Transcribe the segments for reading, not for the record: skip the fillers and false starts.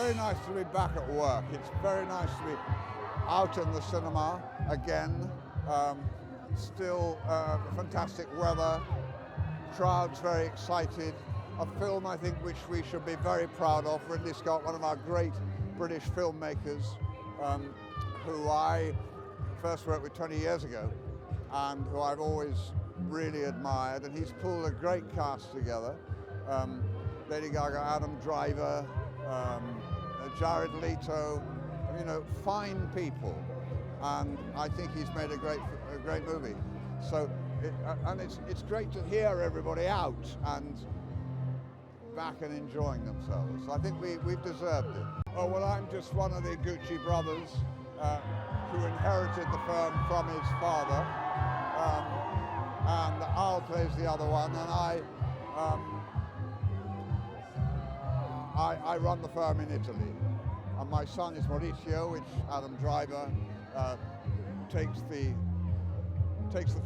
very nice to be back at work. It's very nice to be out in the cinema again. Still fantastic weather, crowds very excited. A film, I think, which we should be very proud of. Ridley Scott, one of our great British filmmakers, who I first worked with 20 years ago, and who I've always really admired. And he's pulled a great cast together. Lady Gaga, Adam Driver, Jared Leto, you know, fine people. And I think he's made a great movie. So, it's great to hear everybody out and back and enjoying themselves. I think we've deserved it. Oh, well, I'm just one of the Gucci brothers who inherited the firm from his father. And Al plays the other one, and I run the firm in Italy. And my son is Maurizio, which Adam Driver takes the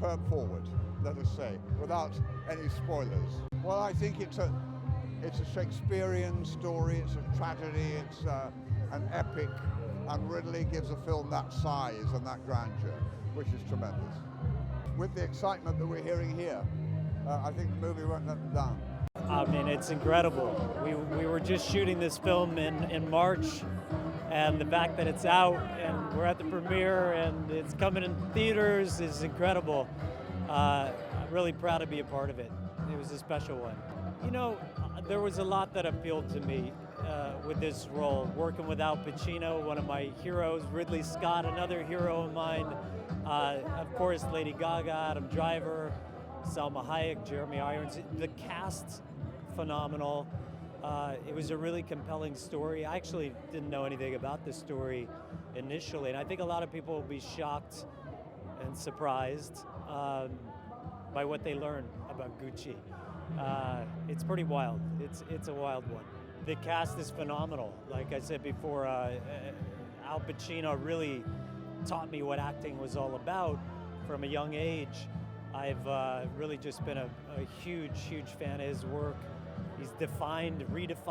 firm forward, let us say, without any spoilers. Well, I think it's a Shakespearean story, it's a tragedy, it's an epic, and Ridley gives a film that size and that grandeur, which is tremendous. With the excitement that we're hearing here, I think the movie won't let them down. I mean, it's incredible. We were just shooting this film in March, and the fact that it's out and we're at the premiere and it's coming in theaters is incredible. I'm really proud to be a part of it. It was a special one. You know, there was a lot that appealed to me with this role. Working with Al Pacino, one of my heroes, Ridley Scott, another hero of mine. Of course, Lady Gaga, Adam Driver, Salma Hayek, Jeremy Irons. The cast, phenomenal. It was a really compelling story. I actually didn't know anything about this story initially, and I think a lot of people will be shocked and surprised by what they learn about Gucci. It's pretty wild. It's a wild one. The cast is phenomenal. Like I said before, Al Pacino really taught me what acting was all about from a young age. I've really just been a huge fan of his work. He's redefined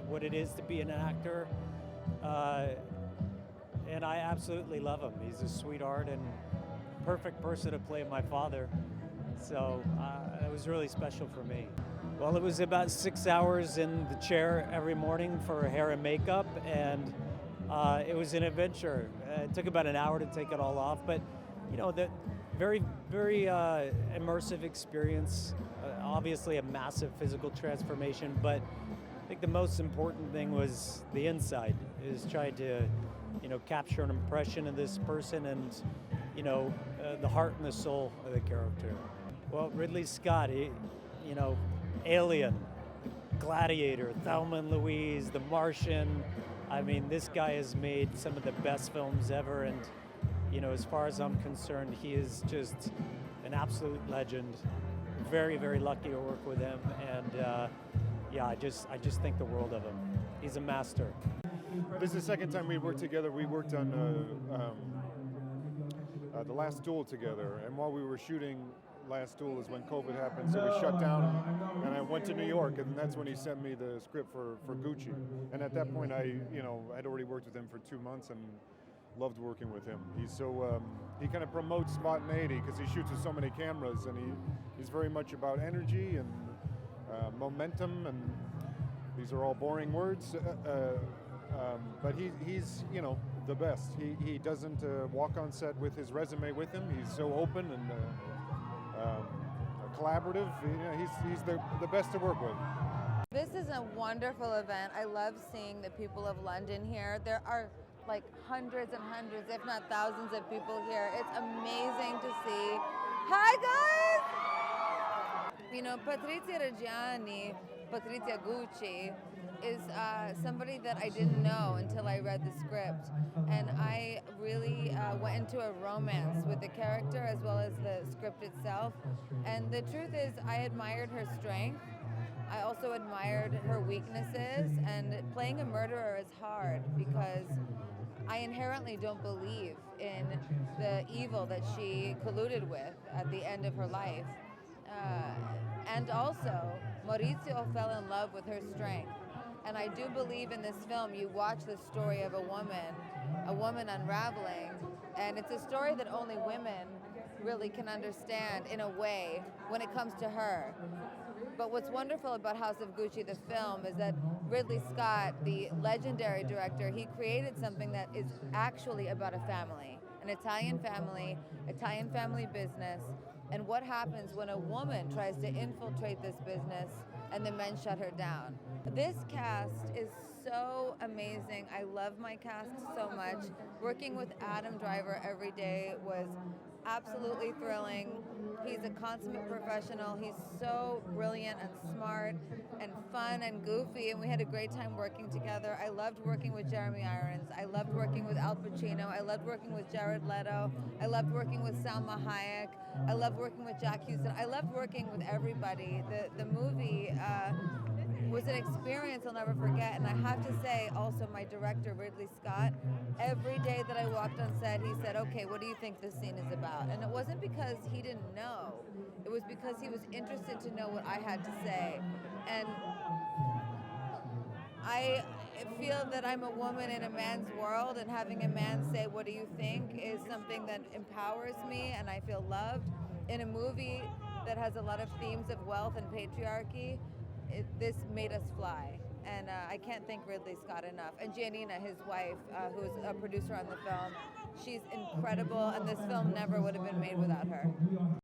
what it is to be an actor, and I absolutely love him. He's a sweetheart and perfect person to play my father. So it was really special for me. Well, it was about 6 hours in the chair every morning for hair and makeup, and it was an adventure. It took about an hour to take it all off, but you know, the very immersive experience. Obviously a massive physical transformation, but I think the most important thing was the inside, is trying to, you know, capture an impression of this person and, you know, the heart and the soul of the character. Well, Ridley Scott, you know, Alien, Gladiator, Thelma and Louise, The Martian. I mean, this guy has made some of the best films ever, and, you know, as far as I'm concerned, he is just an absolute legend. Very lucky to work with him, and yeah, I just think the world of him. He's a master. This is the second time we worked together. We worked on The Last Duel together, and while we were shooting Last Duel is when COVID happened, so we shut down, and I went to New York, and that's when he sent me the script for Gucci. And at that point, I'd already worked with him for 2 months and loved working with him. He's so he kind of promotes spontaneity because he shoots with so many cameras, and he's very much about energy and momentum, and these are all boring words, but he's you know, the best. He doesn't walk on set with his resume with him. He's so open and collaborative. You know, he's the best to work with. This is a wonderful event. I love seeing the people of London here. There are like hundreds and hundreds, if not thousands of people here. It's amazing to see. Hi guys! You know, Patrizia Reggiani, Patrizia Gucci, is somebody that I didn't know until I read the script. And I really went into a romance with the character as well as the script itself. And the truth is, I admired her strength. I also admired her weaknesses, and playing a murderer is hard because I inherently don't believe in the evil that she colluded with at the end of her life. And also, Maurizio fell in love with her strength. And I do believe in this film, you watch the story of a woman unraveling, and it's a story that only women really can understand in a way when it comes to her. But what's wonderful about House of Gucci, the film, is that Ridley Scott, the legendary director, he created something that is actually about a family, an Italian family business, and what happens when a woman tries to infiltrate this business and the men shut her down. This cast is so amazing. I love my cast so much. Working with Adam Driver every day was absolutely thrilling. He's a consummate professional. He's so brilliant and smart and fun and goofy, and we had a great time working together. I loved working with Jeremy Irons. I loved working with Al Pacino. I loved working with Jared Leto. I loved working with Salma Hayek. I loved working with Jack Houston. I loved working with everybody. The movie was an experience I'll never forget. And I have to say also, my director, Ridley Scott, every day that I walked on set, he said, okay, what do you think this scene is about? And it wasn't because he didn't know. It was because he was interested to know what I had to say. And I feel that I'm a woman in a man's world, and having a man say, what do you think, is something that empowers me, and I feel loved. In a movie that has a lot of themes of wealth and patriarchy, this made us fly. And I can't thank Ridley Scott enough. And Giannina, his wife, who's a producer on the film, she's incredible, and this film never would have been made without her.